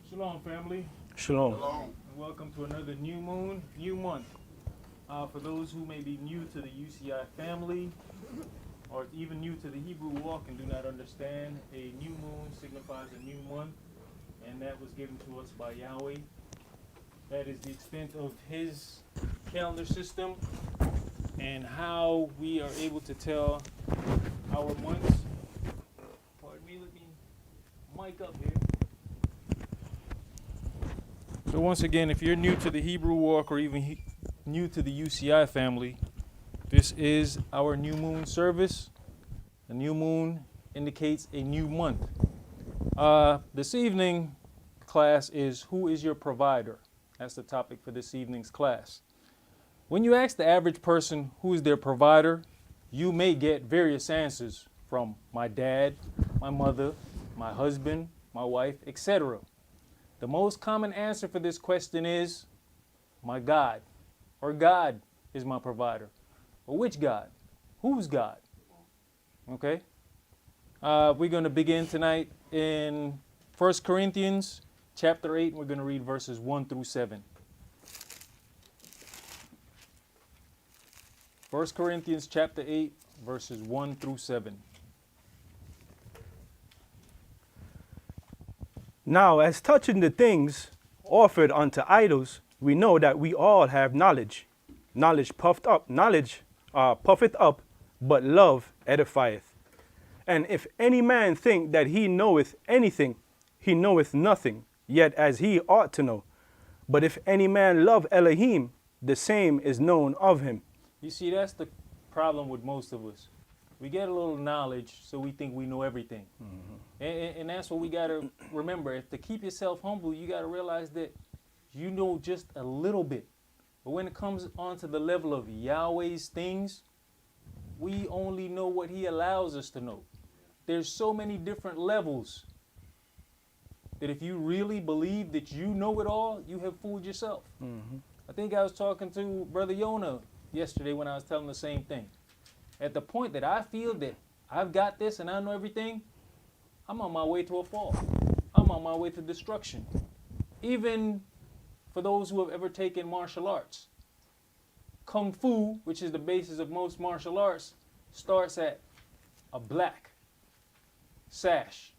Shalom, family. Shalom. And welcome to another new moon, new month. For those who may be new to the UCI family, or even new to the Hebrew walk and do not understand, a new moon signifies a new month, and that was given to us by Yahweh. That is the extent of his calendar system and how we are able to tell our months. Pardon me, let me mic up here. So once again, if you're new to the Hebrew walk or even new to the UCI family, this is our new moon service. The new moon indicates a new month. This evening class is who is your provider? That's the topic for this evening's class. When you ask the average person who is their provider, you may get various answers from my dad, my mother, my husband, my wife, etc. The most common answer for this question is my God, or God is my provider. Or which God? Whose God? Okay? We're going to begin tonight in 1 Corinthians chapter 8, and we're going to read verses 1 through 7. 1 Corinthians chapter 8, verses 1 through 7. Now, as touching the things offered unto idols, we know that we all have knowledge. Knowledge puffeth up, but love edifieth. And if any man think that he knoweth anything, he knoweth nothing, yet as he ought to know. But if any man love Elohim, the same is known of him. You see, that's the problem with most of us. We get a little knowledge, so we think we know everything. Mm-hmm. And that's what we got to remember. If to keep yourself humble, you got to realize that you know just a little bit. But when it comes onto the level of Yahweh's things, we only know what he allows us to know. There's so many different levels that if you really believe that you know it all, you have fooled yourself. Mm-hmm. I think I was talking to Brother Yonah yesterday when I was telling the same thing. At the point that I feel that I've got this and I know everything, I'm on my way to a fall. I'm on my way to destruction. Even for those who have ever taken martial arts. Kung Fu, which is the basis of most martial arts, starts at a black sash.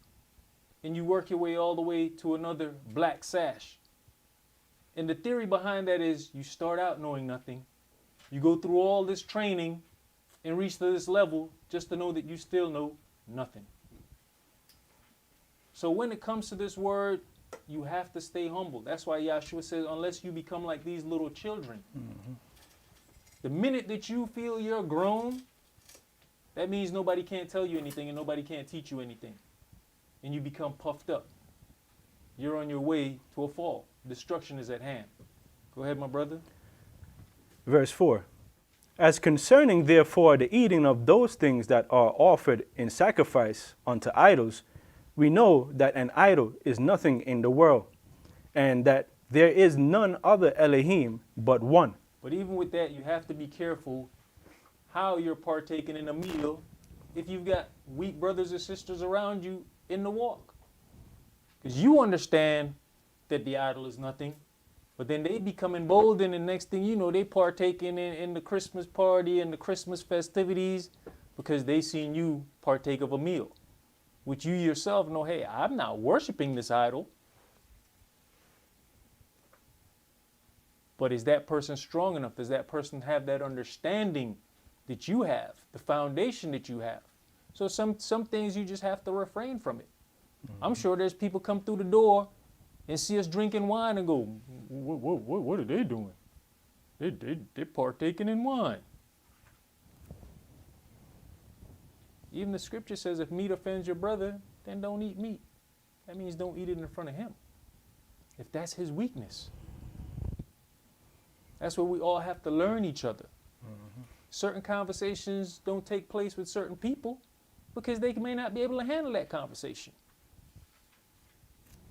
And you work your way all the way to another black sash. And the theory behind that is you start out knowing nothing. You go through all this training and reach to this level just to know that you still know nothing. So when it comes to this word, you have to stay humble. That's why Yahshua says, unless you become like these little children. Mm-hmm. The minute that you feel you're grown, that means nobody can't tell you anything and nobody can't teach you anything. And you become puffed up. You're on your way to a fall. Destruction is at hand. Go ahead, my brother. Verse 4. As concerning therefore the eating of those things that are offered in sacrifice unto idols, we know that an idol is nothing in the world, and that there is none other Elohim but one. But even with that, you have to be careful how you're partaking in a meal if you've got weak brothers or sisters around you in the walk. Because you understand that the idol is nothing, but then they become emboldened, and next thing you know, they partaking in the Christmas party and the Christmas festivities because they seen you partake of a meal, which you yourself know, hey, I'm not worshiping this idol. But is that person strong enough? Does that person have that understanding that you have, the foundation that you have? So some things you just have to refrain from it. Mm-hmm. I'm sure there's people come through the door and see us drinking wine and go, what are they doing? They're partaking in wine. Even the scripture says if meat offends your brother, then don't eat meat. That means don't eat it in front of him. If that's his weakness. That's where we all have to learn each other. Mm-hmm. Certain conversations don't take place with certain people because they may not be able to handle that conversation.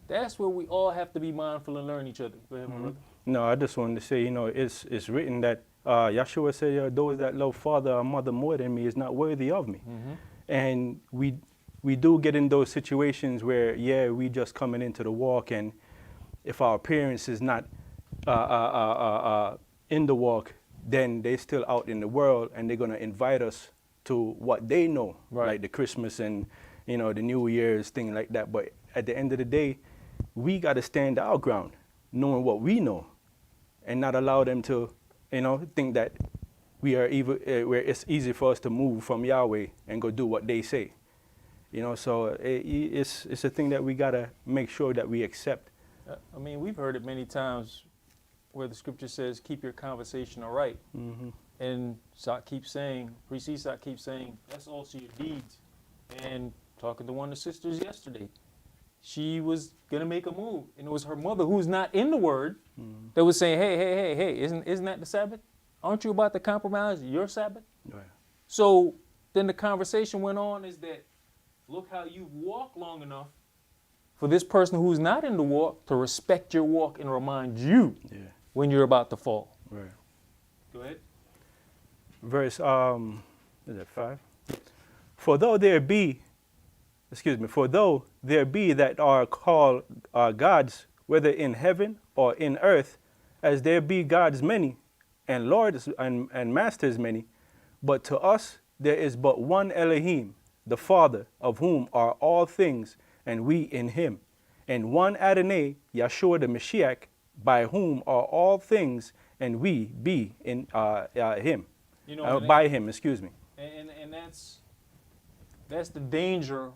That's where we all have to be mindful and learn each other. Go ahead, my brother. No, I just wanted to say, it's written that Yahshua said, those that love father or mother more than me is not worthy of me. Mm-hmm. And we do get in those situations where, we just coming into the walk and if our appearance is not in the walk, then they're still out in the world, and they're going to invite us to what they know, Right. like the Christmas and, the New Year's thing like that. But at the end of the day, we got to stand our ground, knowing what we know, and not allow them to, think that we are where it's easy for us to move from Yahweh and go do what they say. So it's a thing that we got to make sure that we accept. I mean, we've heard it many times where the scripture says, keep your conversation all right. Mm-hmm. And Priest Esaac keeps saying, that's also your deeds. And talking to one of the sisters yesterday, she was going to make a move. And it was her mother, who's not in the word, that was saying, hey, isn't that the Sabbath? Aren't you about to compromise your Sabbath? Right. So then the conversation went on is that, look how you've walked long enough for this person who's not in the walk to respect your walk and remind you when you're about to fall. Right. Go ahead. Verse, is that 5? For though there be that are called gods, whether in heaven or in earth, as there be gods many, and lords and masters many, but to us there is but one Elohim, the Father, of whom are all things, and we in him, and one Adonai, Yahshua the Mashiach, by whom are all things, and we be in him. By him, excuse me. And that's the danger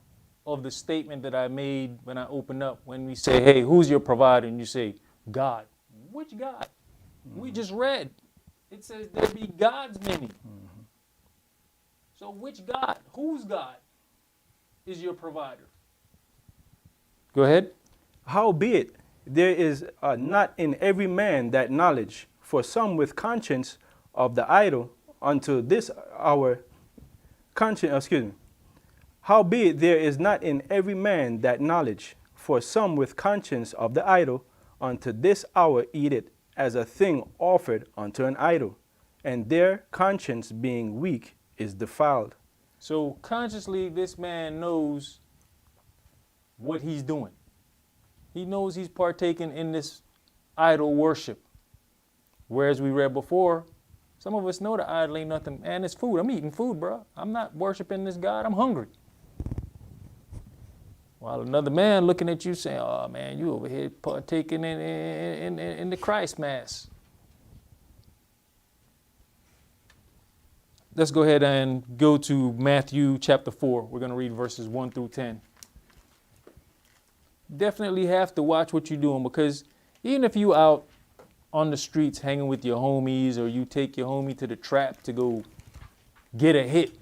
of the statement that I made when I opened up, when we say, hey, who's your provider? And you say, God. Which God? We just read. It says there be gods many. So which God? Whose God is your provider? Go ahead. Howbeit, there is not in every man that knowledge, for some with conscience of the idol unto this hour, Howbeit, there is not in every man that knowledge, for some with conscience of the idol unto this hour eat it as a thing offered unto an idol, and their conscience being weak is defiled. So consciously, this man knows what he's doing. He knows he's partaking in this idol worship. Whereas we read before, some of us know the idol ain't nothing. Man, it's food. I'm eating food, bro. I'm not worshiping this God. I'm hungry. While another man looking at you saying, oh, man, you over here partaking in the Christ Mass. Let's go ahead and go to Matthew chapter 4. We're going to read verses 1 through 10. Definitely have to watch what you're doing, because even if you out on the streets hanging with your homies, or you take your homie to the trap to go get a hit,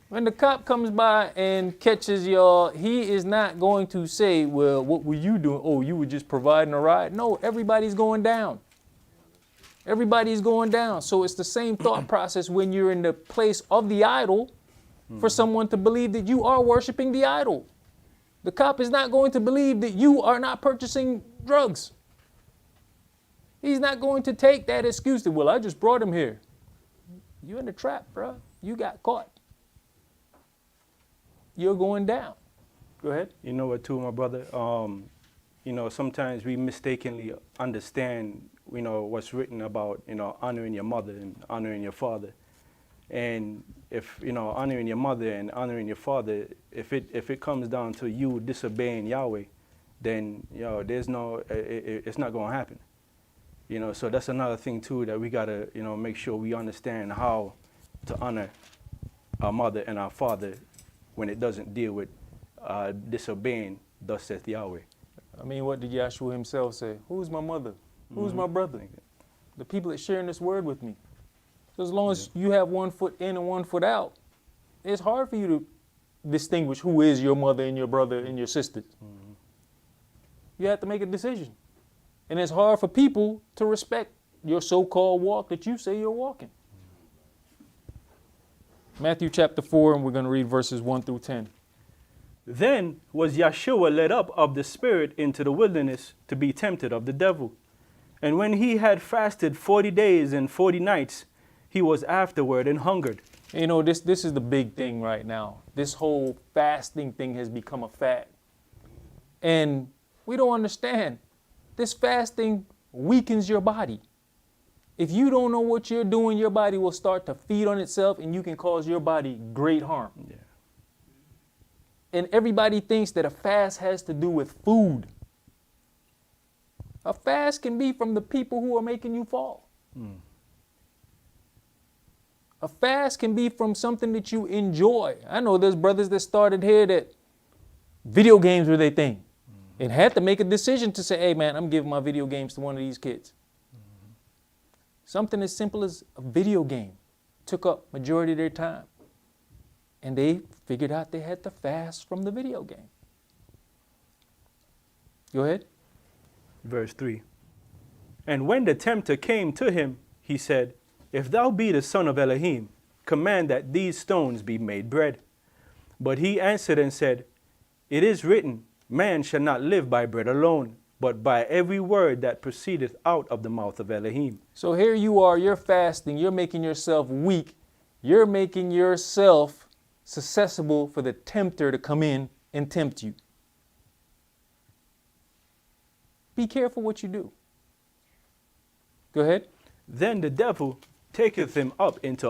when the cop comes by and catches y'all, he is not going to say, well, what were you doing? Oh, you were just providing a ride. No, everybody's going down. Everybody's going down. So it's the same thought process when you're in the place of the idol, for someone to believe that you are worshiping the idol. The cop is not going to believe that you are not purchasing drugs. He's not going to take that excuse that, well, I just brought him here. You're in the trap, bro. You got caught. You're going down. Go ahead. You know what, too, my brother? Sometimes we mistakenly understand, what's written about, honoring your mother and honoring your father. And if, honoring your mother and honoring your father, if it comes down to you disobeying Yahweh, then, it's not going to happen. So that's another thing, too, that we got to, make sure we understand how to honor our mother and our father when it doesn't deal with disobeying, thus saith Yahweh. I mean, what did Yahshua himself say? Who's my mother? Who's my brother? The people that sharing this word with me. So as long as you have one foot in and one foot out, it's hard for you to distinguish who is your mother and your brother and your sisters. You have to make a decision. And it's hard for people to respect your so-called walk that you say you're walking. Matthew chapter 4, and we're going to read verses 1 through 10. Then was Yahshua led up of the Spirit into the wilderness to be tempted of the devil. And when he had fasted 40 days and 40 nights, he was afterward and hungered. This is the big thing right now. This whole fasting thing has become a fad. And we don't understand This fasting weakens your body. If you don't know what you're doing, your body will start to feed on itself and you can cause your body great harm. Yeah. And everybody thinks that a fast has to do with food. A fast can be from the people who are making you fall. A fast can be from something that you enjoy. I know there's brothers that started here that video games were their thing and had to make a decision to say, hey man, I'm giving my video games to one of these kids. Something as simple as a video game took up majority of their time. And they figured out they had to fast from the video game. Go ahead. Verse 3. And when the tempter came to him, he said, if thou be the son of Elohim, command that these stones be made bread. But he answered and said, it is written, man shall not live by bread alone, but by every word that proceedeth out of the mouth of Elohim. So here you are, you're fasting, you're making yourself weak, you're making yourself susceptible for the tempter to come in and tempt you. Be careful what you do. Go ahead. Then the devil taketh him up into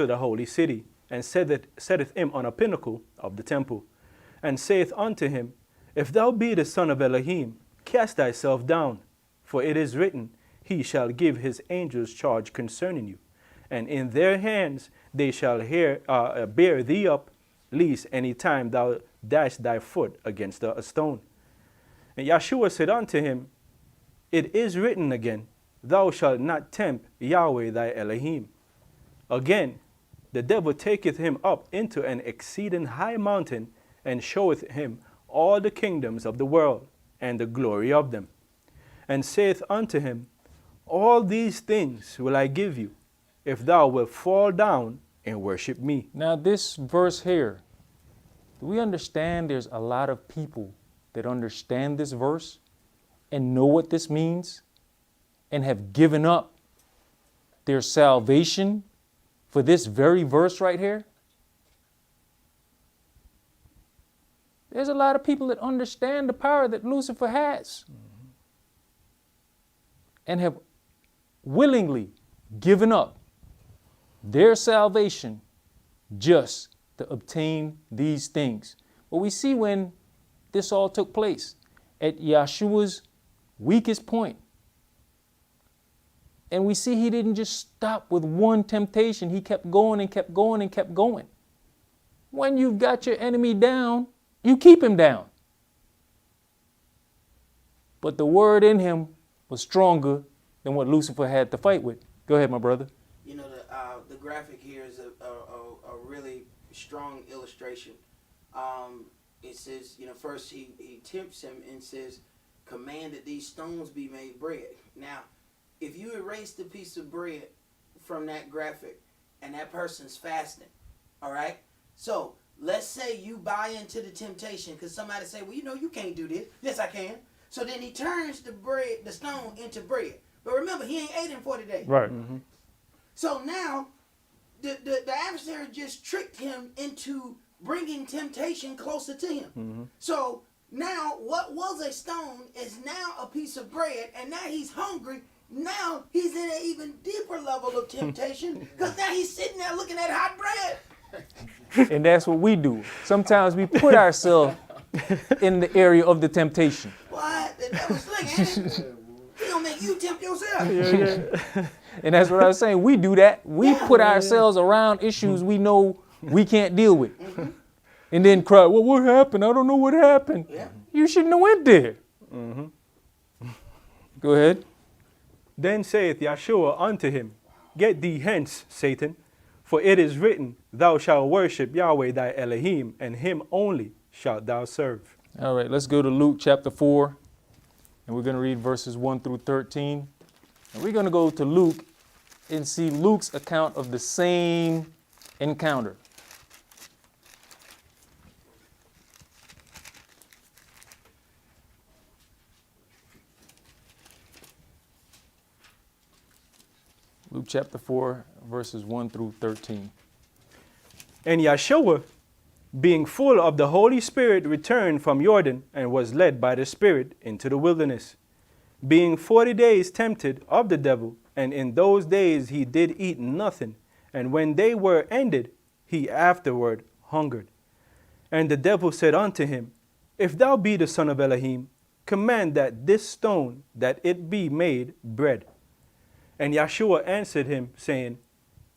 the holy city, and setteth him on a pinnacle of the temple, and saith unto him, if thou be the son of Elohim, cast thyself down, for it is written, he shall give his angels charge concerning you, and in their hands they shall bear thee up, lest any time thou dash thy foot against a stone. And Yeshua said unto him, it is written again, thou shalt not tempt Yahweh thy Elohim. Again, the devil taketh him up into an exceeding high mountain, and showeth him all the kingdoms of the world, and the glory of them, and saith unto him, all these things will I give you, if thou wilt fall down and worship me. Now this verse here, do we understand there's a lot of people that understand this verse and know what this means and have given up their salvation for this very verse right here? There's a lot of people that understand the power that Lucifer has and have willingly given up their salvation just to obtain these things. But we see when this all took place at Yeshua's weakest point. And we see he didn't just stop with one temptation. He kept going and kept going and kept going. When you've got your enemy down, you keep him down. But the word in him was stronger than what Lucifer had to fight with. Go ahead, my brother. You know, the graphic here is a really strong illustration. It says, you know, first he tempts him and says, command that these stones be made bread. Now, if you erase the piece of bread from that graphic and that person's fasting, all right? So let's say you buy into the temptation because somebody say, well, you know, you can't do this. Yes, I can. So then he turns the stone into bread. But remember, he ain't ate in 40 days. Right. Mm-hmm. So now the adversary just tricked him into bringing temptation closer to him. Mm-hmm. So now what was a stone is now a piece of bread, and now he's hungry. Now he's in an even deeper level of temptation because now he's sitting there looking at hot bread. And that's what we do. Sometimes we put ourselves in the area of the temptation. What? The devil's slick, ain't it? He gonna make you tempt yourself. Yeah. And that's what I was saying. We do that. We put ourselves around issues we know we can't deal with. Mm-hmm. And then cry, well, what happened? I don't know what happened. Yeah. You shouldn't have went there. Mm-hmm. Go ahead. Then saith Yeshua unto him, get thee hence, Satan, for it is written, thou shalt worship Yahweh thy Elohim, and him only shalt thou serve. All right, let's go to Luke chapter 4, and we're going to read verses 1 through 13. And we're going to go to Luke and see Luke's account of the same encounter. Luke chapter 4, verses 1 through 13. And Yeshua, being full of the Holy Spirit, returned from Jordan, and was led by the Spirit into the wilderness, being 40 days tempted of the devil, and in those days he did eat nothing, and when they were ended, he afterward hungered. And the devil said unto him, If thou be the Son of Elohim, command that this stone that it be made bread. And Yeshua answered him, saying,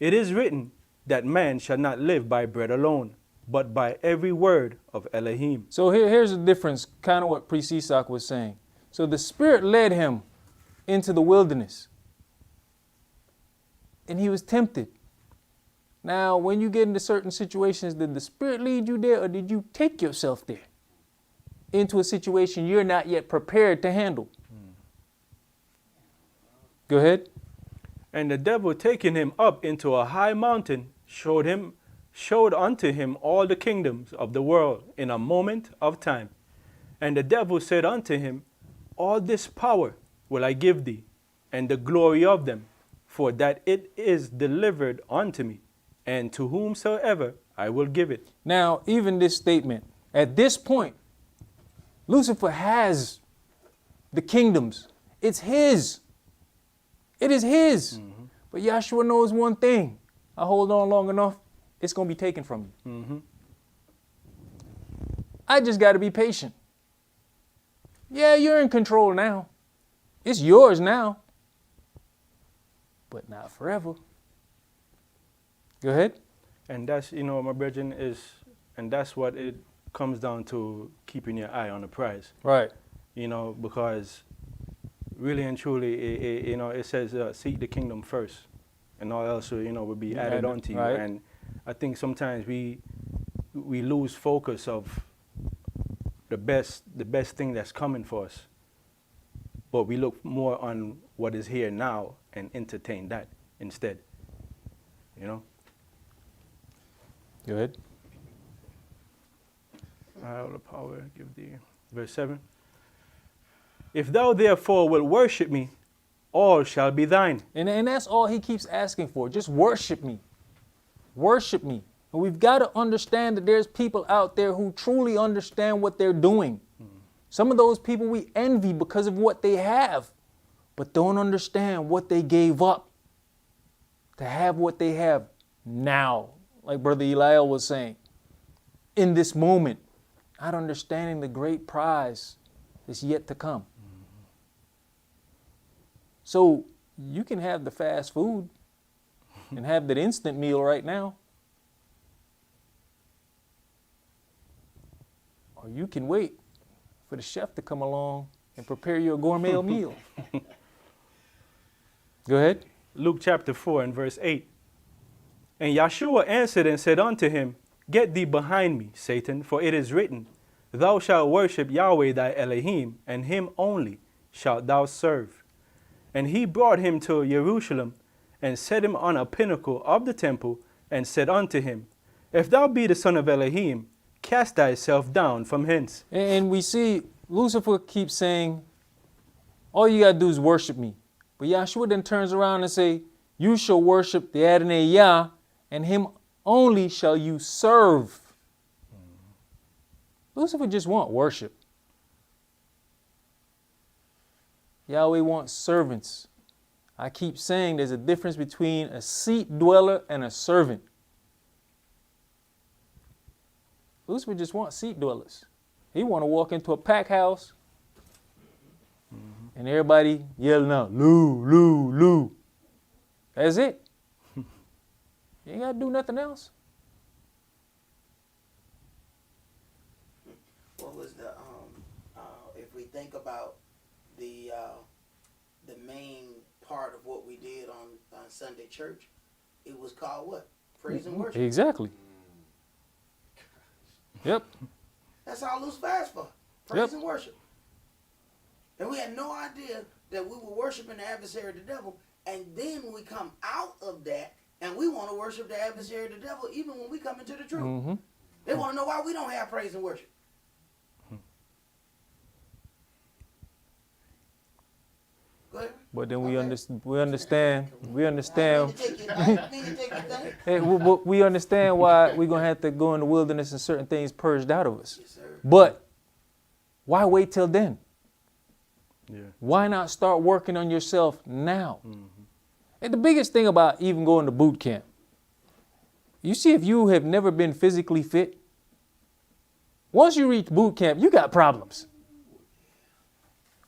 It is written that man shall not live by bread alone, but by every word of Elohim. So here's the difference, kind of what Priest Esaac was saying. So the Spirit led him into the wilderness, and he was tempted. Now, when you get into certain situations, did the Spirit lead you there, or did you take yourself there into a situation you're not yet prepared to handle? Go ahead. And the devil, taking him up into a high mountain, showed unto him all the kingdoms of the world in a moment of time. And the devil said unto him, All this power will I give thee, and the glory of them, for that it is delivered unto me, and to whomsoever I will give it. Now, even this statement, at this point, Lucifer has the kingdoms. It's his. It is his. Mm-hmm. But Yahshua knows one thing. I hold on long enough, it's going to be taken from you. Mm-hmm. I just got to be patient. Yeah, you're in control now. It's yours now. But not forever. Go ahead. And that's, my brethren, and that's what it comes down to, keeping your eye on the prize. Right. Because really and truly, it says, seek the kingdom first, and all else, will be added onto you. Right. And I think sometimes we lose focus of the best thing that's coming for us, but we look more on what is here now and entertain that instead. Go ahead. I have the power, give thee. Verse 7. If thou therefore wilt worship me, all shall be thine. And that's all he keeps asking for. Just worship me. Worship me. And we've got to understand that there's people out there who truly understand what they're doing. Some of those people we envy because of what they have, but don't understand what they gave up to have what they have now. Like Brother Eliel was saying, in this moment, not understanding the great prize that's yet to come. So you can have the fast food and have that instant meal right now. Or you can wait for the chef to come along and prepare you a gourmet meal. Go ahead. Luke chapter 4 and verse 8. And Yeshua answered and said unto him, Get thee behind me, Satan, for it is written, Thou shalt worship Yahweh thy Elohim, and him only shalt thou serve. And he brought him to Jerusalem, and set him on a pinnacle of the temple, and said unto him, If thou be the Son of Elohim, cast thyself down from hence. And we see Lucifer keeps saying, all you got to do is worship me. But Yahshua then turns around and say, you shall worship the Adonai Yah, and him only shall you serve. Lucifer just want worship. Yahweh wants servants. I keep saying there's a difference between a seat dweller and a servant. Lucifer just wants seat dwellers. He want to walk into a pack house and everybody yelling out, Lou, Lou, Lou. That's it. You ain't got to do nothing else. What was the if we think about the main part of what we did on Sunday church, it was called what? Praise and worship. Exactly. Yep. That's all Lucifer asked for. Praise and worship. And we had no idea that we were worshiping the adversary of the devil. And then we come out of that and we want to worship the adversary of the devil even when we come into the truth. Mm-hmm. They want to know why we don't have praise and worship. Go ahead. But then we understand. Hey, we understand why we're going to have to go in the wilderness and certain things purged out of us. Yes, sir. But why wait till then? Yeah. Why not start working on yourself now? And the biggest thing about even going to boot camp, you see, if you have never been physically fit, once you reach boot camp, you got problems.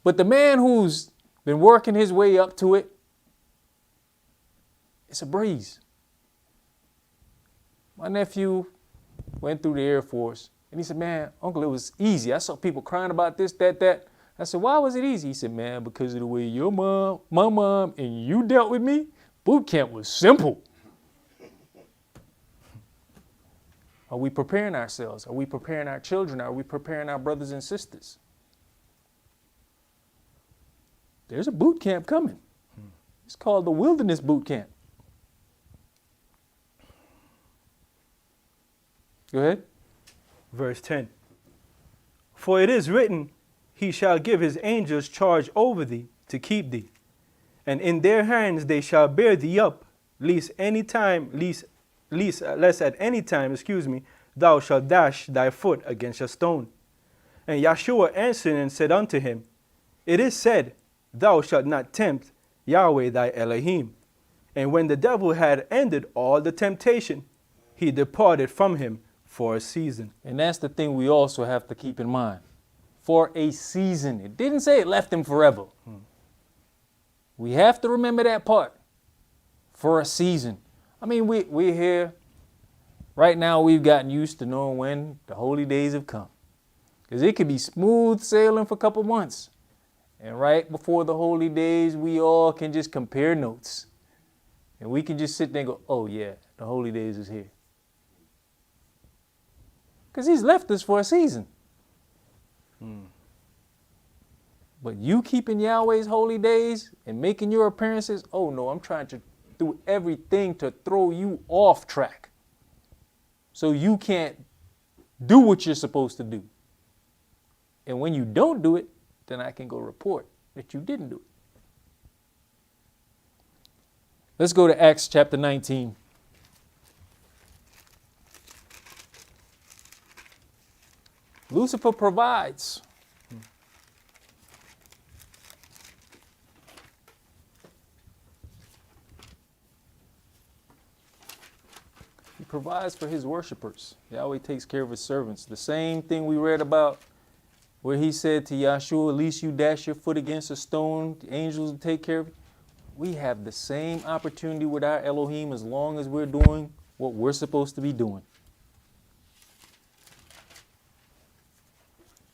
But the man who's been working his way up to it, it's a breeze. My nephew went through the Air Force, and he said, man, Uncle, it was easy. I saw people crying about this, that. I said, why was it easy? He said, man, because of the way your mom, my mom, and you dealt with me, boot camp was simple. Are we preparing ourselves? Are we preparing our children? Are we preparing our brothers and sisters? There's a boot camp coming. It's called the Wilderness Boot Camp. Go ahead. Verse 10. For it is written, he shall give his angels charge over thee to keep thee. And in their hands they shall bear thee up, lest at any time, thou shalt dash thy foot against a stone. And Yahshua answered and said unto him, it is said, thou shalt not tempt Yahweh thy Elohim. And when the devil had ended all the temptation, he departed from him for a season. And that's the thing we also have to keep in mind. For a season. It didn't say it left him forever. We have to remember that part. For a season. I mean, we're here. Right now, we've gotten used to knowing when the holy days have come. Because it could be smooth sailing for a couple months. And right before the holy days, we all can just compare notes. And we can just sit there and go, oh yeah, the holy days is here. Because he's left us for a season. But you keeping Yahweh's holy days and making your appearances, oh no, I'm trying to do everything to throw you off track. So you can't do what you're supposed to do. And when you don't do it, then I can go report that you didn't do it. Let's go to Acts chapter 19. Lucifer provides. He provides for his worshipers. Yahweh takes care of his servants. The same thing we read about where he said to Yahshua, at least you dash your foot against a stone, the angels will take care of you. We have the same opportunity with our Elohim as long as we're doing what we're supposed to be doing.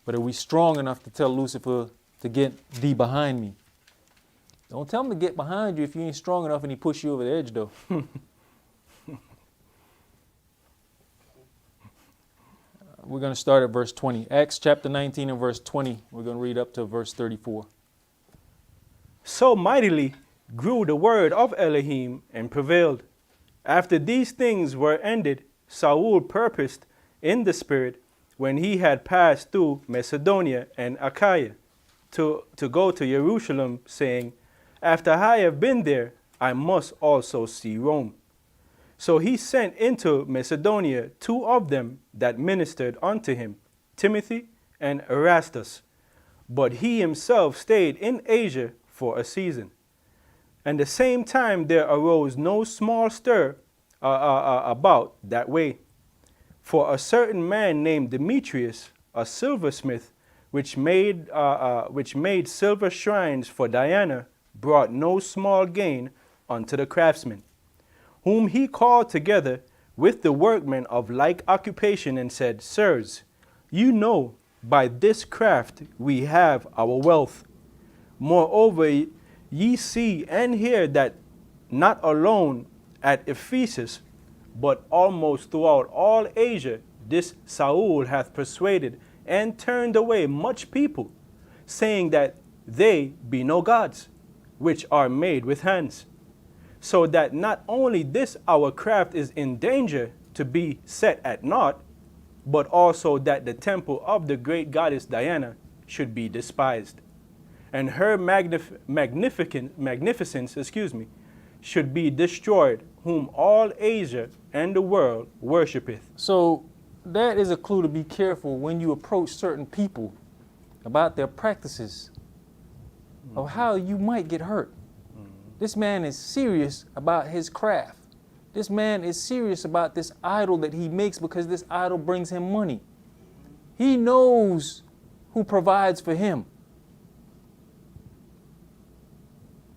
But are we strong enough to tell Lucifer to get thee behind me? Don't tell him to get behind you if you ain't strong enough and he push you over the edge, though. We're going to start at verse 20. Acts chapter 19 and verse 20. We're going to read up to verse 34. So mightily grew the word of Elohim and prevailed. After these things were ended, Saul purposed in the spirit, when he had passed through Macedonia and Achaia, to go to Jerusalem, saying, after I have been there, I must also see Rome. So he sent into Macedonia 2 of them that ministered unto him, Timothy and Erastus. But he himself stayed in Asia for a season. And the same time there arose no small stir about that way. For a certain man named Demetrius, a silversmith, which made silver shrines for Diana, brought no small gain unto the craftsmen, whom he called together with the workmen of like occupation, and said, sirs, you know by this craft we have our wealth. Moreover, ye see and hear that not alone at Ephesus, but almost throughout all Asia, this Saul hath persuaded and turned away much people, saying that they be no gods, which are made with hands. So that not only this our craft is in danger to be set at naught, but also that the temple of the great goddess Diana should be despised, and her magnificence should be destroyed, whom all Asia and the world worshipeth. So that is a clue to be careful when you approach certain people about their practices. of how you might get hurt. This man is serious about his craft. This man is serious about this idol that he makes because this idol brings him money. He knows who provides for him.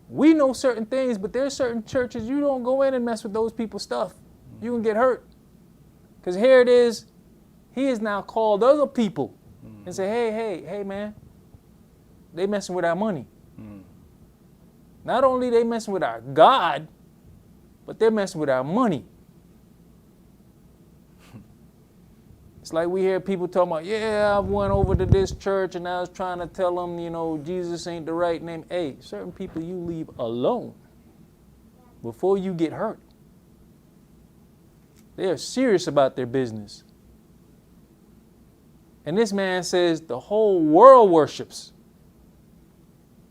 We know certain things, but there's certain churches you don't go in and mess with those people's stuff. You can get hurt. Because here it is, he has now called other people and say, hey, man, they messing with our money. Not only they messing with our God, but they're messing with our money. It's like we hear people talking about, yeah, I went over to this church and I was trying to tell them, you know, Jesus ain't the right name. Hey, certain people you leave alone before you get hurt. They are serious about their business. And this man says the whole world worships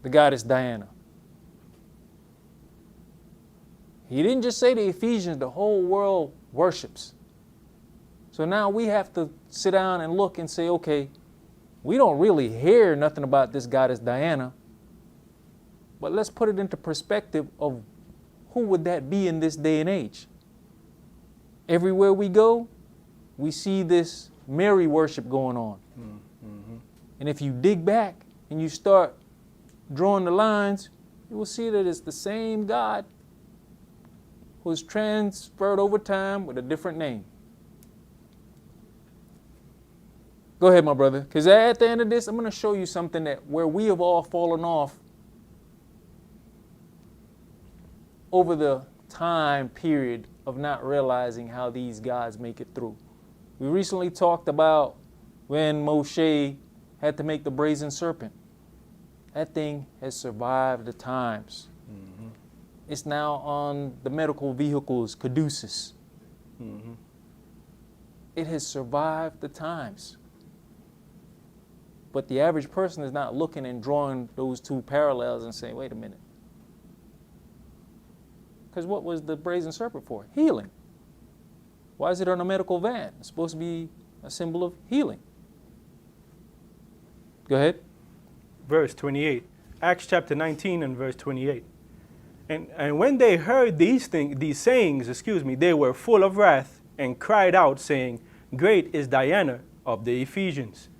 the goddess Diana. He didn't just say the Ephesians, the whole world worships. So now we have to sit down and look and say, okay, we don't really hear nothing about this goddess Diana, but let's put it into perspective of who would that be in this day and age. Everywhere we go, we see this Mary worship going on. And if you dig back and you start drawing the lines, you will see that it's the same God who is transferred over time with a different name. Go ahead, my brother, because at the end of this, I'm going to show you something that where we have all fallen off over the time period of not realizing how these gods make it through. We recently talked about when Moshe had to make the brazen serpent. That thing has survived the times. It's now on the medical vehicles, Caduceus. It has survived the times. But the average person is not looking and drawing those two parallels and saying, wait a minute. Because what was the brazen serpent for? Healing. Why is it on a medical van? It's supposed to be a symbol of healing. Go ahead. Verse 28. Acts chapter 19 and verse 28. And when they heard these sayings, they were full of wrath and cried out, saying, Great is Diana of the Ephesians.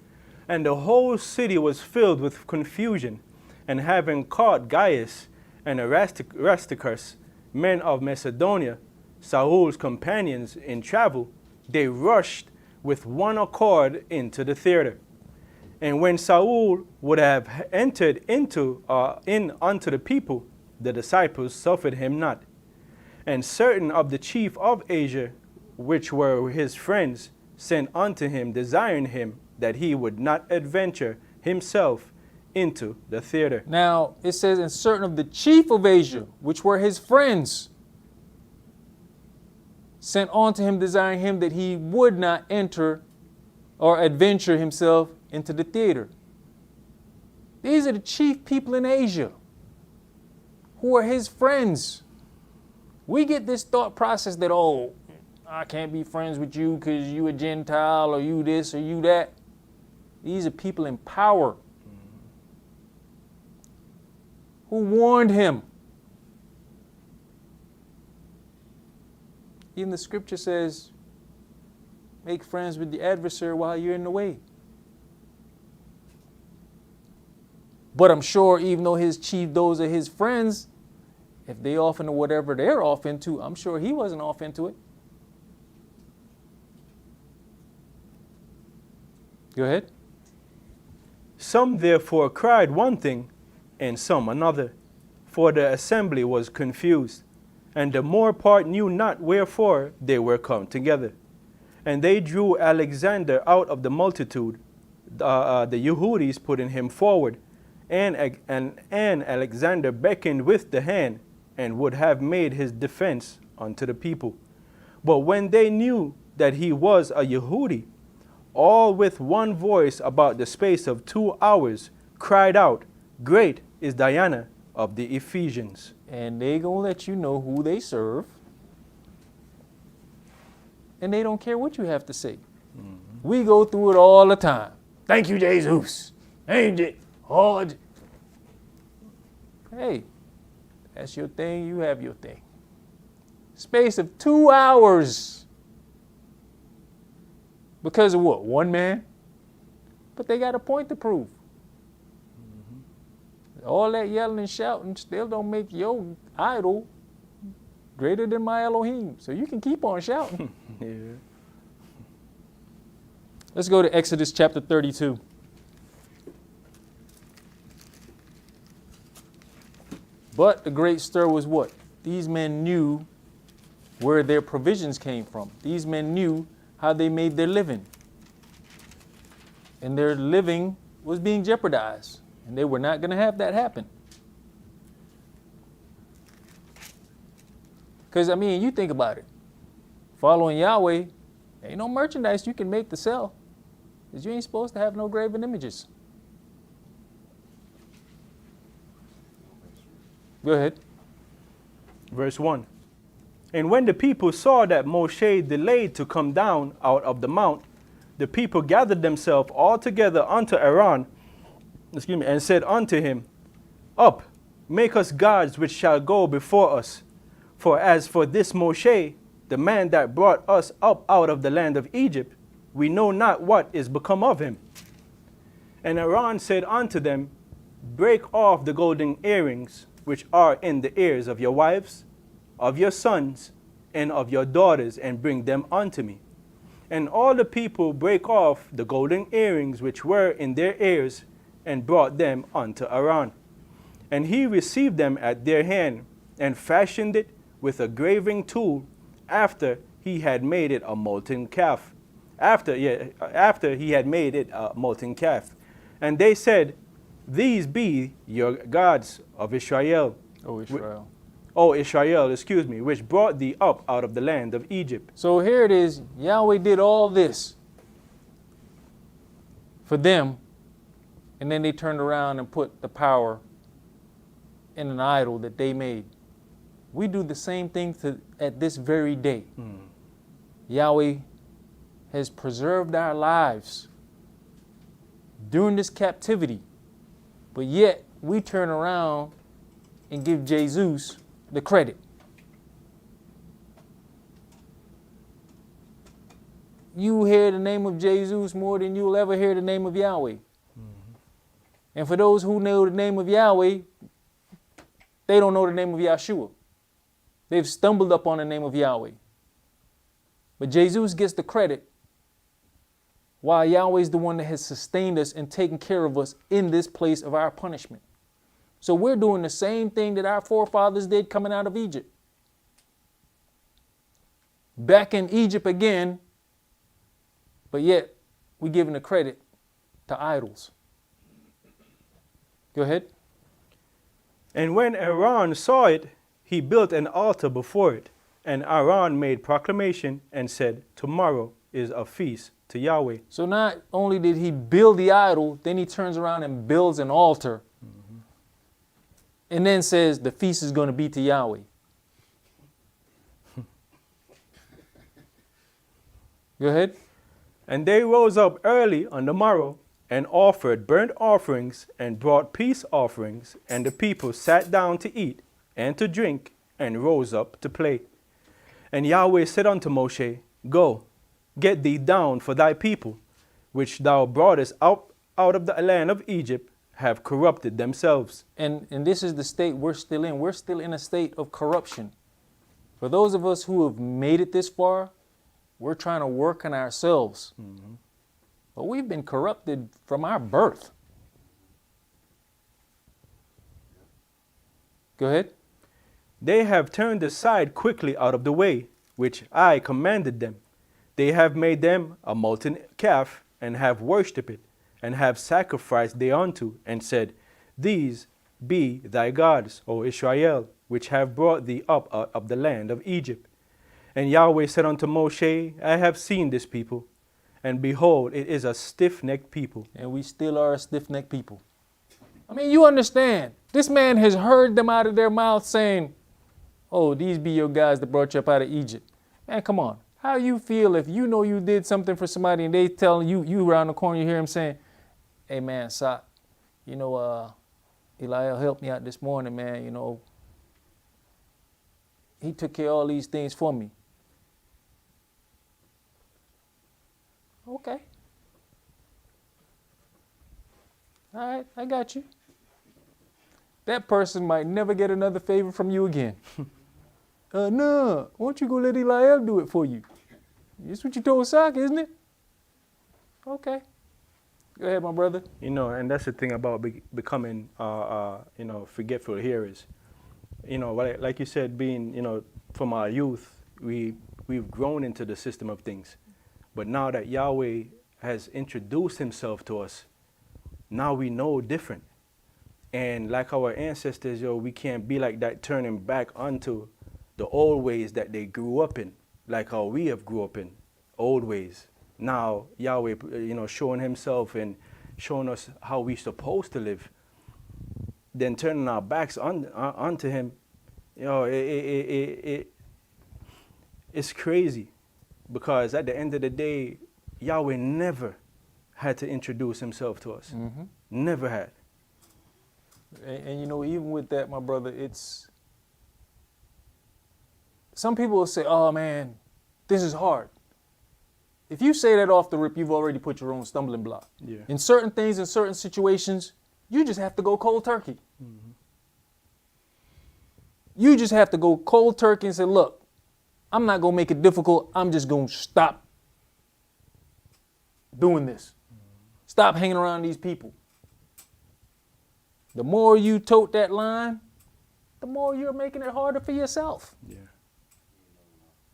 And the whole city was filled with confusion. And having caught Gaius and Aristarchus, men of Macedonia, Saul's companions in travel, they rushed with one accord into the theater. And when Saul would have entered in unto the people, the disciples suffered him not. And certain of the chief of Asia, which were his friends, sent unto him, desiring him that he would not adventure himself into the theater. Now, it says, and certain of the chief of Asia, which were his friends, sent unto him, desiring him that he would not enter or adventure himself into the theater. These are the chief people in Asia who are his friends. We get this thought process that, oh, I can't be friends with you because you a Gentile or you this or you that. These are people in power who warned him. Even the scripture says, make friends with the adversary while you're in the way. But I'm sure even though those are his friends, if they off into whatever they're off into, I'm sure he wasn't off into it. Go ahead. Some therefore cried one thing, and some another, for the assembly was confused, and the more part knew not wherefore they were come together. And they drew Alexander out of the multitude, the Yehudis putting him forward, and Alexander beckoned with the hand, and would have made his defense unto the people. But when they knew that he was a Yehudi, all with one voice about the space of 2 hours cried out, Great is Diana of the Ephesians. And they gonna let you know who they serve. And they don't care what you have to say. We go through it all the time. Thank you, Jesus. Thank you. Oh, hey, that's your thing, you have your thing. Space of 2 hours. Because of what? One man? But they got a point to prove. All that yelling and shouting still don't make your idol greater than my Elohim. So you can keep on shouting. Yeah. Let's go to Exodus chapter 32. But the great stir was what? These men knew where their provisions came from. These men knew how they made their living. And their living was being jeopardized. And they were not going to have that happen. Because, I mean, you think about it. Following Yahweh, ain't no merchandise you can make to sell. Because you ain't supposed to have no graven images. Go ahead. Verse 1. And when the people saw that Moshe delayed to come down out of the mount, the people gathered themselves all together unto Aaron, and said unto him, Up, make us gods which shall go before us. For as for this Moshe, the man that brought us up out of the land of Egypt, we know not what is become of him. And Aaron said unto them, Break off the golden earrings which are in the ears of your wives, of your sons, and of your daughters, and bring them unto me. And all the people brake off the golden earrings which were in their ears, and brought them unto Aaron. And he received them at their hand, and fashioned it with a graving tool, after he had made it a molten calf. After he had made it a molten calf. And they said, These be your gods of Israel. Oh, Israel. Israel, which brought thee up out of the land of Egypt. So here it is. Yahweh did all this for them. And then they turned around and put the power in an idol that they made. We do the same thing at this very day. Yahweh has preserved our lives during this captivity. But yet, we turn around and give Jesus the credit. You hear the name of Jesus more than you'll ever hear the name of Yahweh. And for those who know the name of Yahweh, they don't know the name of Yahshua. They've stumbled up on the name of Yahweh. But Jesus gets the credit, while Yahweh is the one that has sustained us and taken care of us in this place of our punishment. So we're doing the same thing that our forefathers did coming out of Egypt. Back in Egypt again, but yet we're giving the credit to idols. Go ahead. And when Aaron saw it, he built an altar before it. And Aaron made proclamation and said, Tomorrow is a feast to Yahweh. So not only did he build the idol, then he turns around and builds an altar. And then says the feast is going to be to Yahweh. Go ahead. And they rose up early on the morrow, and offered burnt offerings, and brought peace offerings. And the people sat down to eat and to drink, and rose up to play. And Yahweh said unto Moshe, Go, get thee down, for thy people, which thou broughtest out of the land of Egypt, have corrupted themselves. And this is the state we're still in. We're still in a state of corruption. For those of us who have made it this far, we're trying to work on ourselves. But we've been corrupted from our birth. Go ahead. They have turned aside quickly out of the way, which I commanded them. They have made them a molten calf, and have worshipped it, and have sacrificed thereunto, and said, These be thy gods, O Israel, which have brought thee up out of the land of Egypt. And Yahweh said unto Moshe, I have seen this people, and behold, it is a stiff-necked people. And we still are a stiff-necked people. I mean, you understand. This man has heard them out of their mouth saying, Oh, these be your guys that brought you up out of Egypt. Man, come on. How you feel if you know you did something for somebody and they tell you around the corner, you hear him saying, Hey man, Esaac, Eliel helped me out this morning, man. You know, he took care of all these things for me. Okay. All right, I got you. That person might never get another favor from you again. No, why don't you go let Eliel do it for you? That's what you told Esaac, isn't it? Okay. Go ahead, my brother. You know, and that's the thing about becoming, you know, forgetful hearers. You know, like you said, being, you know, from our youth, we've grown into the system of things. But now that Yahweh has introduced himself to us, now we know different. And like our ancestors, we can't be like that, turning back onto the old ways that they grew up in, like how we have grew up in, old ways. Now Yahweh, you know, showing himself and showing us how we're supposed to live, then turning our backs onto him, you know, it's crazy, because at the end of the day, Yahweh never had to introduce himself to us. Mm-hmm. Never had. And you know, even with that, my brother, it's, some people will say, oh man, this is hard. If you say that off the rip, you've already put your own stumbling block. Yeah. In certain things, in certain situations, you just have to go cold turkey. Mm-hmm. You just have to go cold turkey and say, look, I'm not going to make it difficult. I'm just going to stop doing this. Stop hanging around these people. The more you tote that line, the more you're making it harder for yourself. Yeah.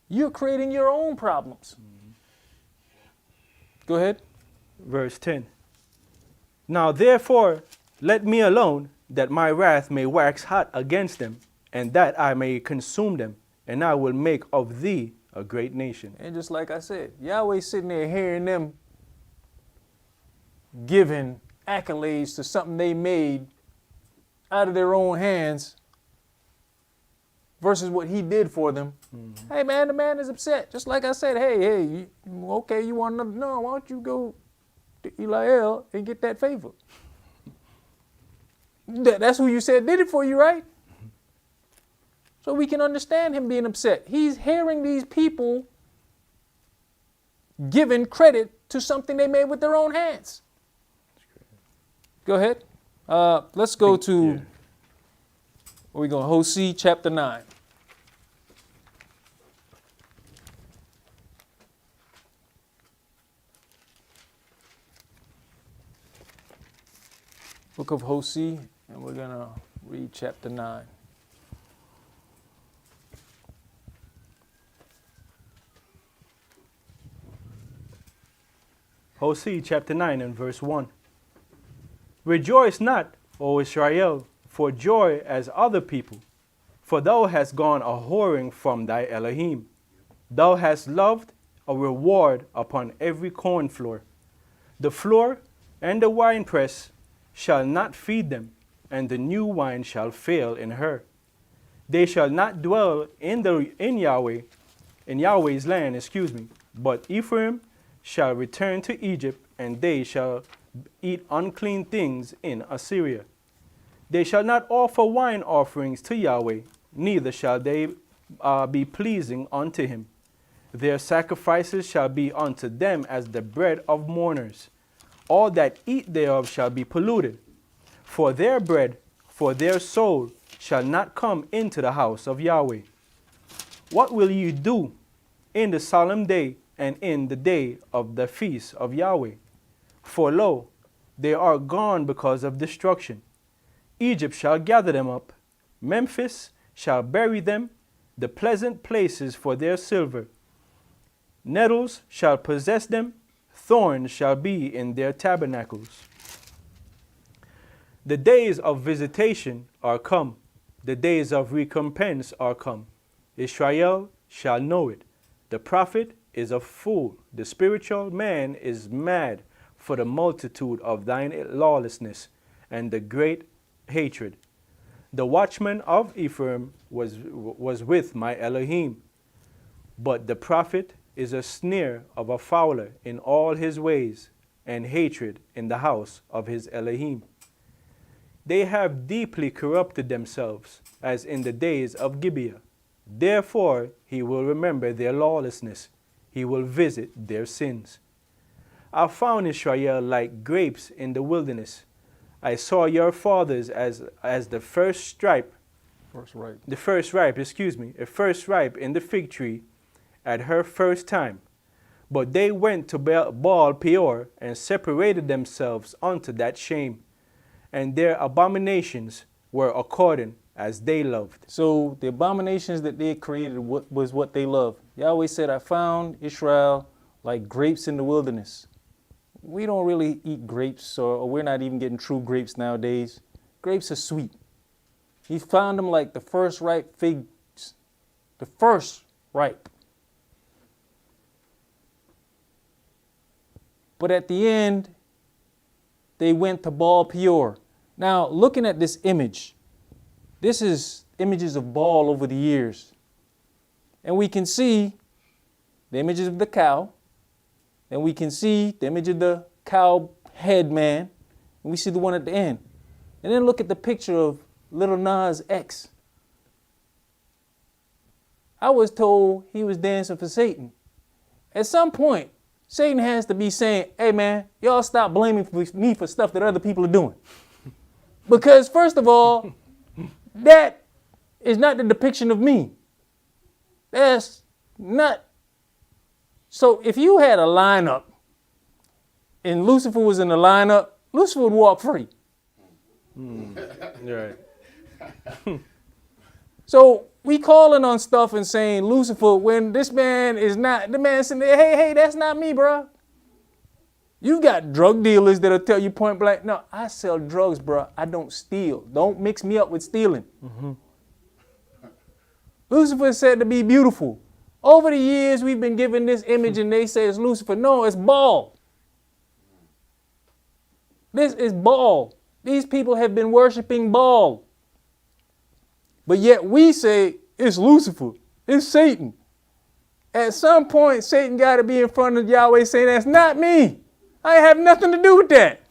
You're creating your own problems. Mm-hmm. Go ahead. Verse 10. Now therefore, let me alone, that my wrath may wax hot against them, and that I may consume them, and I will make of thee a great nation. And just like I said, Yahweh sitting there hearing them giving accolades to something they made out of their own hands versus what he did for them. Mm-hmm. Hey man, the man is upset. Just like I said, hey, okay, you want another? No, why don't you go to Eliel and get that favor? That's who you said did it for you, right? So we can understand him being upset. He's hearing these people giving credit to something they made with their own hands. Go ahead. Let's go to, where we going? Hosea chapter 9. Book of Hosea, and we're going to read chapter 9. Hosea chapter 9 and verse 1. Rejoice not, O Israel, for joy as other people, for thou hast gone a whoring from thy Elohim. Thou hast loved a reward upon every corn floor. The floor and the winepress shall not feed them, and the new wine shall fail in her. They shall not dwell in Yahweh's land, but Ephraim shall return to Egypt, and they shall eat unclean things in Assyria. They shall not offer wine offerings to Yahweh, neither shall they be pleasing unto him. Their sacrifices shall be unto them as the bread of mourners. All that eat thereof shall be polluted. For their bread, for their soul, shall not come into the house of Yahweh. What will you do in the solemn day and in the day of the feast of Yahweh? For lo, they are gone because of destruction. Egypt shall gather them up. Memphis shall bury them, the pleasant places for their silver. Nettles shall possess them, thorns shall be in their tabernacles. The days of visitation are come, the days of recompense are come. Israel shall know it. The prophet is a fool, the spiritual man is mad for the multitude of thine lawlessness and the great hatred. The watchman of Ephraim was with my Elohim, but the prophet is a snare of a fowler in all his ways, and hatred in the house of his Elohim. They have deeply corrupted themselves, as in the days of Gibeah. Therefore he will remember their lawlessness. He will visit their sins. I found Israel like grapes in the wilderness. I saw your fathers as the first ripe in the fig tree at her first time. But they went to Baal Peor and separated themselves unto that shame. And their abominations were according as they loved. So the abominations that they created was what they loved. Yahweh said, I found Israel like grapes in the wilderness. We don't really eat grapes, or we're not even getting true grapes nowadays. Grapes are sweet. He found them like the first ripe figs. The first ripe. But at the end, they went to Baal Peor. Now, looking at this image, this is images of Baal over the years. And we can see the images of the cow. And we can see the image of the cow head man. And we see the one at the end. And then look at the picture of Little Nas X. I was told he was dancing for Satan. At some point, Satan has to be saying, hey man, y'all stop blaming me for stuff that other people are doing. Because first of all, that is not the depiction of me. That's not. So if you had a lineup and Lucifer was in the lineup, Lucifer would walk free. Right. So we calling on stuff and saying Lucifer when this man is not, the man saying, hey, that's not me, bro. You got drug dealers that'll tell you point blank, no, I sell drugs, bro. I don't steal. Don't mix me up with stealing. Mm-hmm. Lucifer is said to be beautiful. Over the years, we've been given this image and they say it's Lucifer. No, it's Baal. This is Baal. These people have been worshiping Baal. But yet we say it's Lucifer. It's Satan. At some point, Satan got to be in front of Yahweh saying, that's not me. I have nothing to do with that.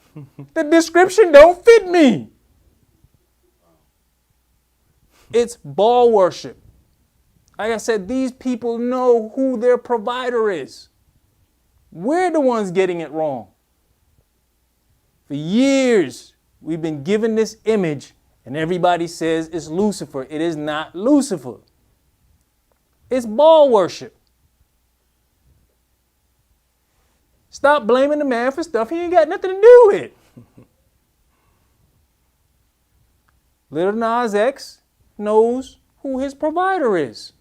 The description don't fit me. It's Baal worship. Like I said, these people know who their provider is. We're the ones getting it wrong. For years, we've been given this image and everybody says it's Lucifer. It is not Lucifer. It's Baal worship. Stop blaming the man for stuff he ain't got nothing to do with. Little Nas X knows who his provider is.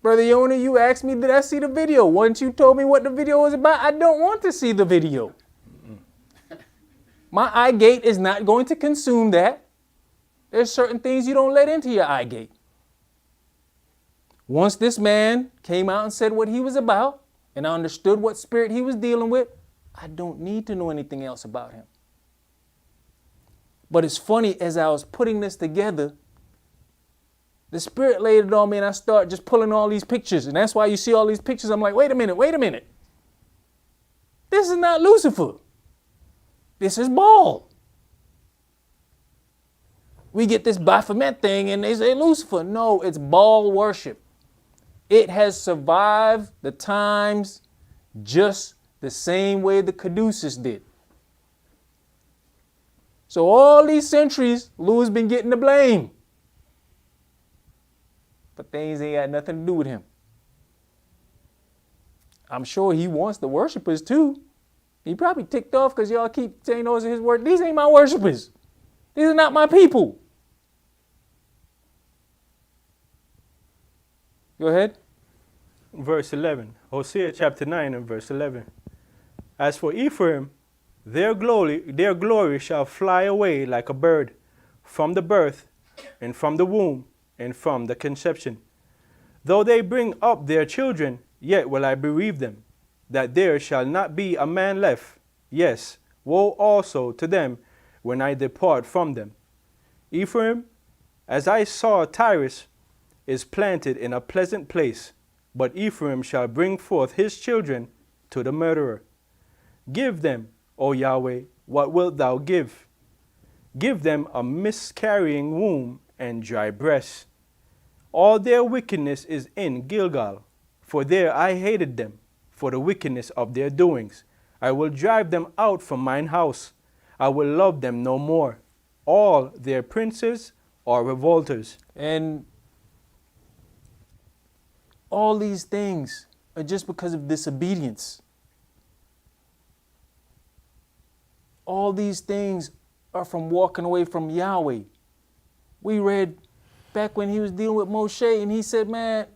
Brother Yona, you asked me, did I see the video? Once you told me what the video was about, I don't want to see the video. My eye gate is not going to consume that. There's certain things you don't let into your eye gate. Once this man came out and said what he was about, and I understood what spirit he was dealing with, I don't need to know anything else about him. But it's funny, as I was putting this together, the spirit laid it on me and I start just pulling all these pictures. And that's why you see all these pictures. I'm like, wait a minute. This is not Lucifer. This is Baal. We get this Baphomet thing and they say Lucifer. No, it's Baal worship. It has survived the times just the same way the Caduceus did. So all these centuries, Louis been getting the blame. But things ain't got nothing to do with him. I'm sure he wants the worshipers too. He probably ticked off because y'all keep saying those are his words. These ain't my worshipers. These are not my people. Go ahead. Verse 11. Hosea chapter 9 and verse 11. As for Ephraim, their glory shall fly away like a bird from the birth and from the womb and from the conception. Though they bring up their children, yet will I bereave them, that there shall not be a man left. Yes, woe also to them when I depart from them. Ephraim, as I saw Tyrus, is planted in a pleasant place, but Ephraim shall bring forth his children to the murderer. Give them, O Yahweh, what wilt thou give? Give them a miscarrying womb and dry breasts. All their wickedness is in Gilgal, for there I hated them, for the wickedness of their doings. I will drive them out from mine house. I will love them no more. All their princes are revolters. And all these things are just because of disobedience. All these things are from walking away from Yahweh. We read back when he was dealing with Moshe, and he said, man,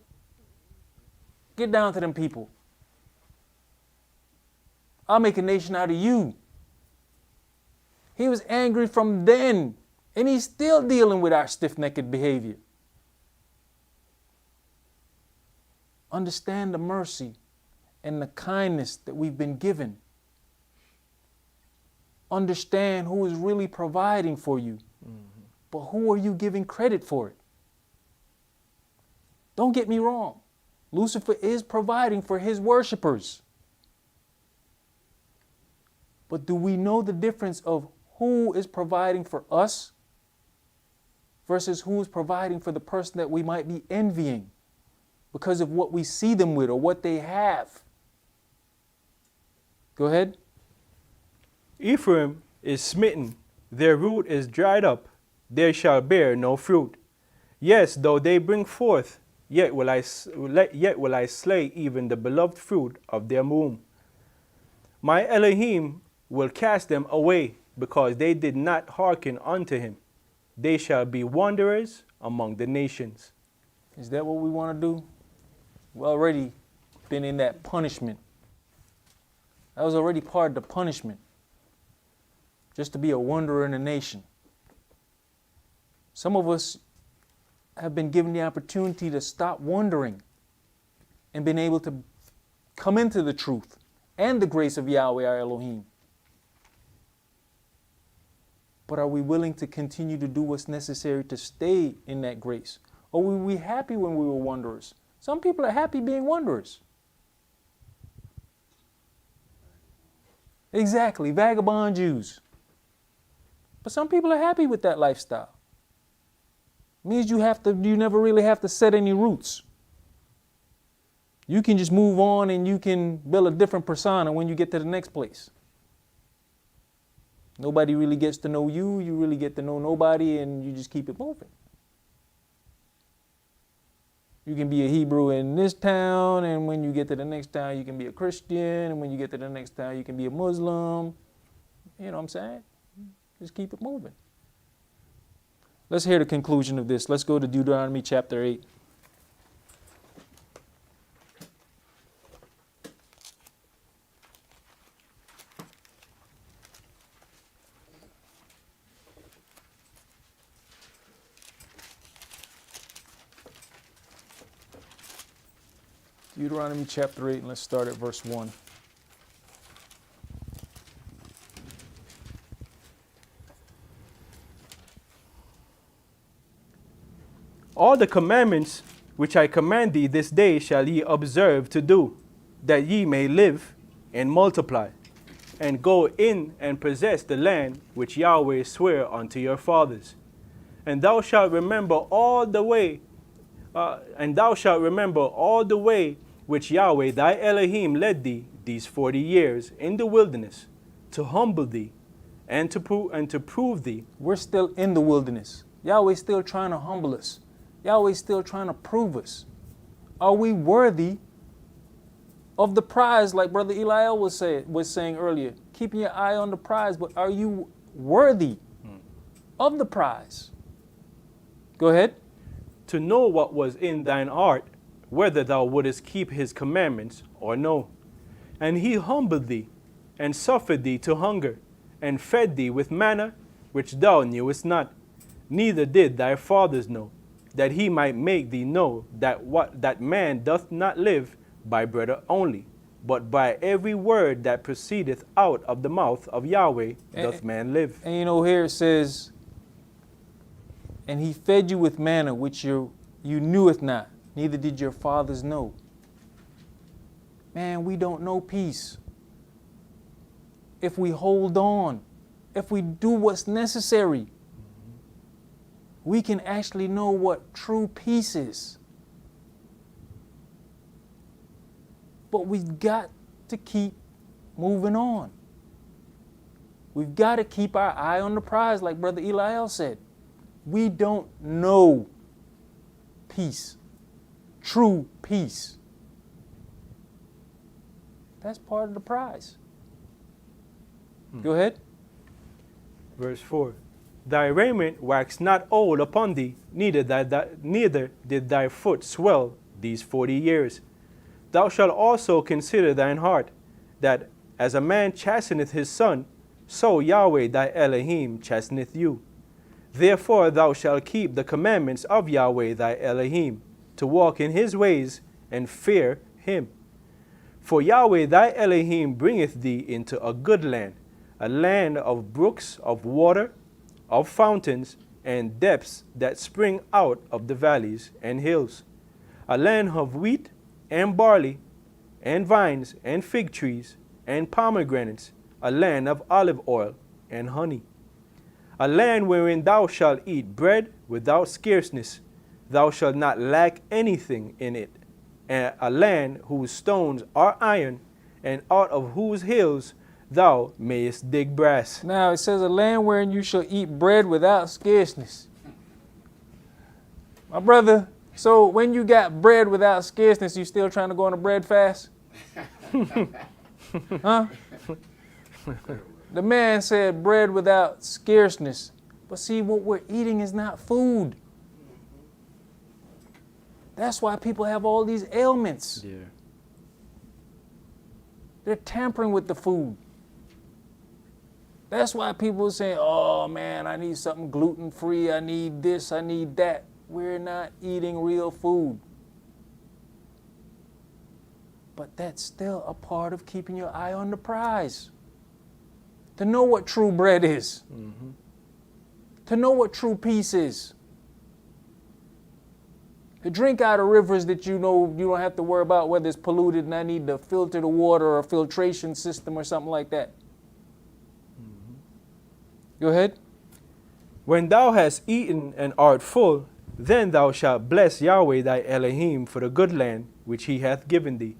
get down to them people. I'll make a nation out of you. He was angry from then, and he's still dealing with our stiff-necked behavior. Understand the mercy and the kindness that we've been given. Understand who is really providing for you. But who are you giving credit for it? Don't get me wrong. Lucifer is providing for his worshipers. But do we know the difference of who is providing for us versus who is providing for the person that we might be envying because of what we see them with or what they have? Go ahead. Ephraim is smitten, their root is dried up, they shall bear no fruit. Yes, though they bring forth, yet will I slay even the beloved fruit of their womb. My Elohim will cast them away, because they did not hearken unto him. They shall be wanderers among the nations. Is that what we want to do? We've already been in that punishment. That was already part of the punishment. Just to be a wanderer in a nation. Some of us have been given the opportunity to stop wandering and been able to come into the truth and the grace of Yahweh our Elohim. But are we willing to continue to do what's necessary to stay in that grace? Or were we happy when we were wanderers? Some people are happy being wanderers. Exactly, vagabond Jews. But some people are happy with that lifestyle. It means you never really have to set any roots. You can just move on and you can build a different persona when you get to the next place. Nobody really gets to know you, you really get to know nobody, and you just keep it moving. You can be a Hebrew in this town, and when you get to the next town, you can be a Christian, and when you get to the next town, you can be a Muslim. You know what I'm saying? Just keep it moving. Let's hear the conclusion of this. Let's go to Deuteronomy chapter 8. Deuteronomy chapter 8, and let's start at verse 1. All the commandments which I command thee this day shall ye observe to do, that ye may live and multiply, and go in and possess the land which Yahweh sware unto your fathers. And thou shalt remember all the way, which Yahweh thy Elohim led thee these 40 years in the wilderness, to humble thee and to prove thee. We're still in the wilderness. Yahweh's still trying to humble us. Yahweh's still trying to prove us. Are we worthy of the prize, like Brother Eliel was saying earlier? Keeping your eye on the prize, but are you worthy of the prize? Go ahead. To know what was in thine heart, whether thou wouldest keep his commandments or no. And he humbled thee, and suffered thee to hunger, and fed thee with manna, which thou knewest not, neither did thy fathers know, that he might make thee know that man doth not live by bread only, but by every word that proceedeth out of the mouth of Yahweh doth man live. And you know, here it says, and he fed you with manna which you kneweth not, neither did your fathers know. Man, we don't know peace if we hold on if we do what's necessary, we can actually know what true peace is. But we've got to keep moving on. We've got to keep our eye on the prize, like Brother Eliel said. We don't know peace, true peace. That's part of the prize. Go ahead. Verse 4. Thy raiment waxed not old upon thee, neither did thy foot swell these 40 years. Thou shalt also consider thine heart, that as a man chasteneth his son, so Yahweh thy Elohim chasteneth you. Therefore thou shalt keep the commandments of Yahweh thy Elohim, to walk in his ways and fear him. For Yahweh thy Elohim bringeth thee into a good land, a land of brooks of water, of fountains, and depths that spring out of the valleys and hills, a land of wheat and barley, and vines and fig trees, and pomegranates, a land of olive oil and honey, a land wherein thou shalt eat bread without scarceness, thou shalt not lack anything in it, and a land whose stones are iron, and out of whose hills thou mayest dig brass. Now it says a land wherein you shall eat bread without scarceness. My brother, so when you got bread without scarceness, you still trying to go on a bread fast? Huh? The man said bread without scarceness. But see, what we're eating is not food. That's why people have all these ailments. Yeah. They're tampering with the food. That's why people are saying, oh man, I need something gluten-free, I need this, I need that. We're not eating real food. But that's still a part of keeping your eye on the prize. To know what true bread is. Mm-hmm. To know what true peace is. To drink out of rivers that you know you don't have to worry about whether it's polluted and I need to filter the water or a filtration system or something like that. Mm-hmm. Go ahead. When thou hast eaten and art full, then thou shalt bless Yahweh thy Elohim for the good land which he hath given thee.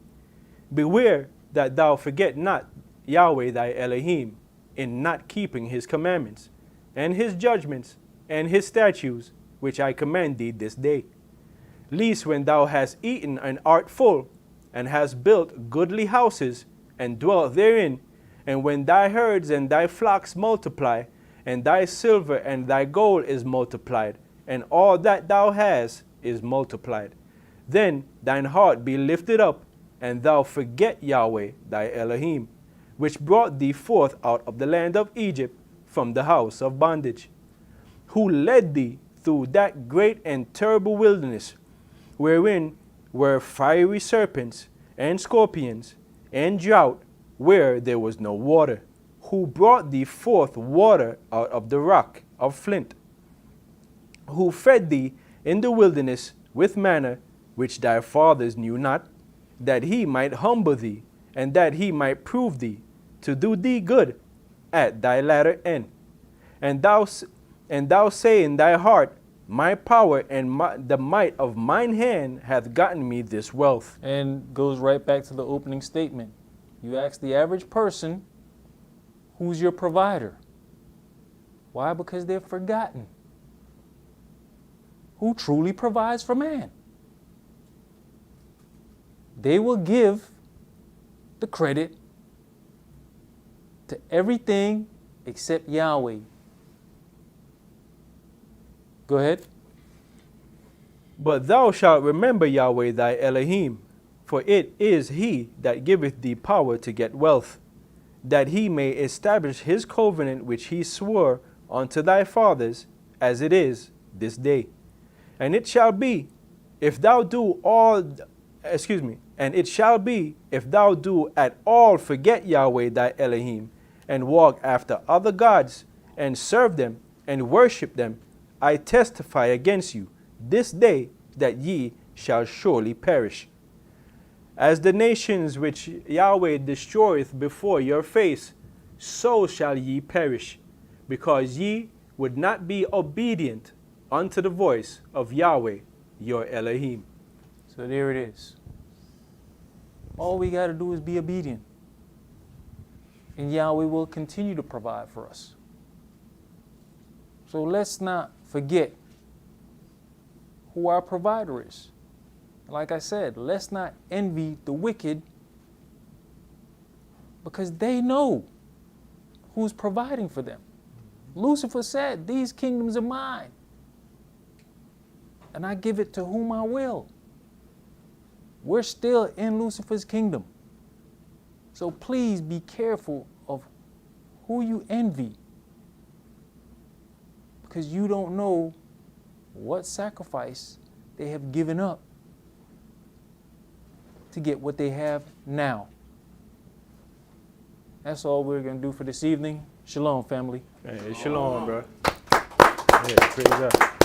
Beware that thou forget not Yahweh thy Elohim in not keeping his commandments, and his judgments, and his statutes, which I command thee this day. Lest when thou hast eaten and art full, and hast built goodly houses, and dwelt therein, and when thy herds and thy flocks multiply, and thy silver and thy gold is multiplied, and all that thou hast is multiplied, then thine heart be lifted up, and thou forget Yahweh thy Elohim, which brought thee forth out of the land of Egypt from the house of bondage, who led thee through that great and terrible wilderness, wherein were fiery serpents and scorpions, and drought, where there was no water, who brought thee forth water out of the rock of flint, who fed thee in the wilderness with manna, which thy fathers knew not, that he might humble thee, and that he might prove thee, to do thee good at thy latter end. And thou say in thy heart, my power and the might of mine hand hath gotten me this wealth. And goes right back to the opening statement. You ask the average person, who's your provider? Why? Because they've forgotten who truly provides for man. They will give the credit to everything except Yahweh. Go ahead. But thou shalt remember Yahweh thy Elohim, for it is he that giveth thee power to get wealth, that he may establish his covenant which he swore unto thy fathers, as it is this day. And it shall be, if thou do at all forget Yahweh thy Elohim, and walk after other gods, and serve them, and worship them, I testify against you this day that ye shall surely perish. As the nations which Yahweh destroyeth before your face, so shall ye perish. because ye would not be obedient unto the voice of Yahweh, your Elohim. So there it is. All we got to do is be obedient. And Yahweh will continue to provide for us. So let's not forget who our provider is. Like I said, let's not envy the wicked, because they know who's providing for them. Lucifer said, these kingdoms are mine, and I give it to whom I will. We're still in Lucifer's kingdom. So please be careful of who you envy, because you don't know what sacrifice they have given up to get what they have now. That's all we're going to do for this evening. Shalom, family. Hey, shalom, bro. Yeah, praise God.